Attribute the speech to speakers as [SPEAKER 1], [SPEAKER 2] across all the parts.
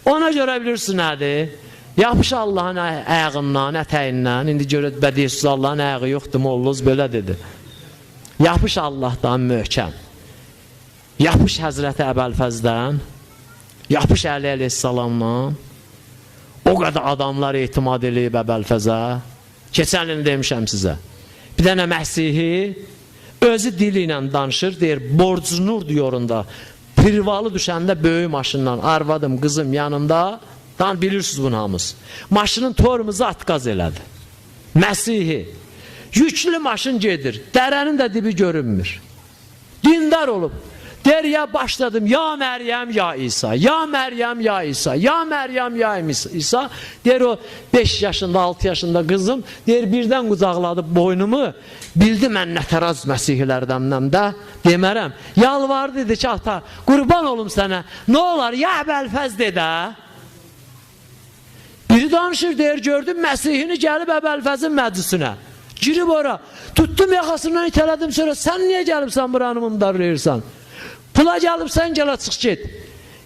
[SPEAKER 1] Ona görə bilirsin nədir? Yapış Allahın ayağından, ətəyindən. İndi görə bədiyyəsiz Allahın ayağı yoxdur, molluz belə dedi. Yapış Allahdan möhkəm. Yapış Həzrəti Əbəlfəzdən. Yapış Əli əleyhissalamdan. O qədər adamlar etimad eləyib Əbəlfəzə. Keçən il demişəm sizə. Bir dənə Məhsihi özü dili ilə danışır, deyir, Borcnur diyorunda Pirvalı düşəndə böyük maşından arvadım, qızım yanında, tam bilirsiniz bunu hamız. Maşının torumuzu atqaz elədi. Məsihi. Yüklü maşın gedir. Dərənin də dibi görünmür. Dindar olub. Der ya başladım, ya Məryəm, ya İsa, ya Məryəm, ya İsa, ya Məryəm, ya İsa. Der o 5 yaşında, 6 yaşında qızım, der birdən qucaqladı boynumu, bildi mən nətəraz Məsihlərdəmdən də, demərəm. Yalvardı, dedi ki, ata, qurban olum sənə, nə olar, ya Əbəlfəz dedə. Biri danışır, der, gördüm Məsihini gəlib Əbəlfəzin məclisinə. Girib ora, tuttum yaxasından itələdim, sonra sən niyə gəlibsən buranı mundarlayırsan? Pula gəlibsən, gələ çıx get.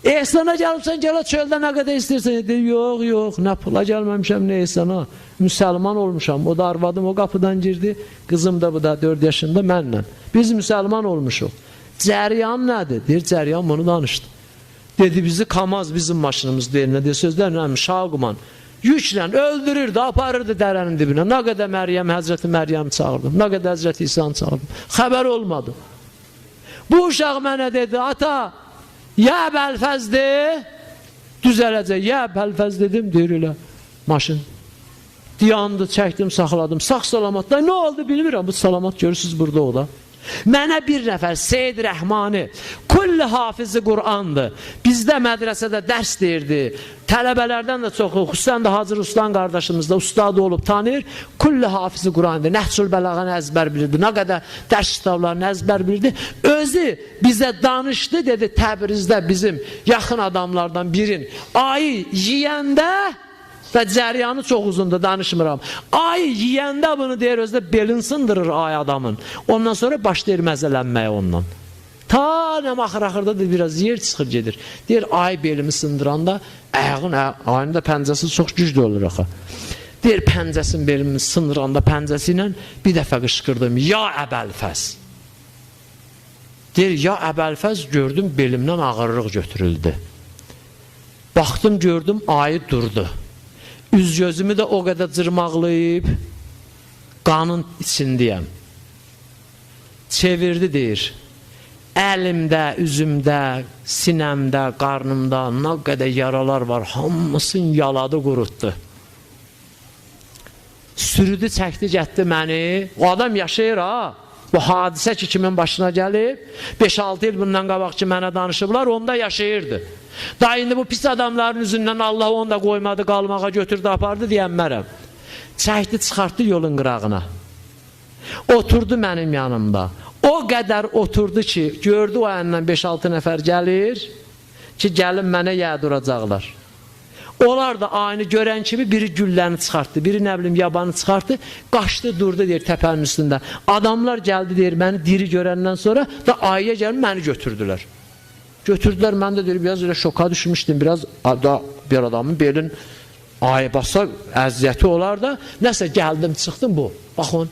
[SPEAKER 1] Ehsana gəlibsən, gələ çöldə nə qədər istəyirsən. Deyir, yox, yox, nə pula gəlməmişəm, nə ehsana. Müsəlman olmuşam, o da arvadım o qapıdan girdi. Qızım da bu da 4 yaşında mənlə. Biz müsəlman olmuşuq. Cəryan nədir? Deyir, cəryan bunu danışdı. Dedi, bizi Kamaz bizim maşınımız deyir, nə deyir, sözlərlə, Şaquman. Yüklən, öldürürdü, aparırdı dərənin dibinə. Nə qədər Məryəm, Həzrəti Məryəm çağırdım, nə qədər Həzrəti İsa'nı çağırdım. Xəbər olmadı. Bu uşaq mənə dedi, ata, ya Əbəlfəzdir, düzələcək, ya Əbəlfəz dedim, deyir elə, maşın. Diyandı, çəkdim, saxladım, sağ salamatda, nə oldu bilmirəm, bu salamat görürsünüz burada o da. Mənə bir nəfər Seyyid Rəhmani, kulli hafizi Qur'andır, bizdə mədrəsədə dərs deyirdi, tələbələrdən də çoxu, xüsusən də Hacı Ruslan qardaşımız da ustadı olub tanıyır, kulli hafizi Qur'andır, Nəhcül Bəlağanı əzbər bilirdi, nə qədər dərs kitablarını əzbər bilirdi, özü bizə danışdı, dedi Təbrizdə bizim yaxın adamlardan birin, ayı yiyəndə, və cəryanı çox uzundur, danışmıram. Ay yiyəndə bunu deyir, özdə belin sındırır ay adamın. Ondan sonra başlayır məzələnməyə ondan. Ta nə axır-axırda da biraz yer çıxır gedir. Deyir, ay belimi sındıranda, ayının da pəncəsi çox güclü olur axı. Deyir, pəncəsin belimi sındıranda pəncəsi ilə bir dəfə qışqırdım, ya Əbəlfəz. Deyir, ya Əbəlfəz gördüm, belimdən ağırlıq götürüldü. Baxdım, gördüm, ayı durdu. Üz gözümü də o qədər cırmaqlayıb, qanın içindəyəm. Çevirdi, deyir, əlimdə, üzümdə, sinəmdə, qarnımda nə qədər yaralar var, hamısını yaladı, qurutdu. Sürüdü, çəkdi, getdi məni, o adam yaşayır ha. Bu hadisə ki, kimin başına gəlib, 5-6 il bundan qabaq ki, mənə danışıblar, onda yaşayırdı. Da indi bu pis adamların üzündən Allah onu da qoymadı, qalmağa götürdü, apardı deyənmərəm. Çəkdi, çıxartdı yolun qırağına. Oturdu mənim yanımda. O qədər oturdu ki, gördü o əndən 5-6 nəfər gəlir ki, gəlin mənə yəduracaqlar. Onlar da aynı görən kimi biri gülləni çıxartdı, biri nə bilim yabanı çıxartdı, qaçdı, durdu deyir təpənin üstündə. Adamlar gəldi deyir, məni diri görəndən sonra da ayıya gəlib məni götürdülər. Götürdülər, mən də deyir, biraz elə şoka düşmüşdüm, biraz da bir adamın belin ayı basa əziyyəti olar da, nəsə gəldim, çıxdım bu. Baxın,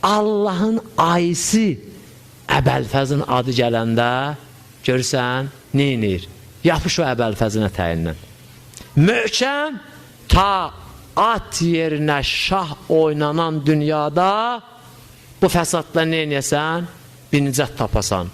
[SPEAKER 1] Allahın ayısı Əbəlfəzin adı gələndə, görürsən, neynir? Yapış o Əbəlfəzinə təyindən. Möhkəm, ta at yerinə şah oynanan dünyada bu fəsadla neynəyəsən? Bir nicət tapasan.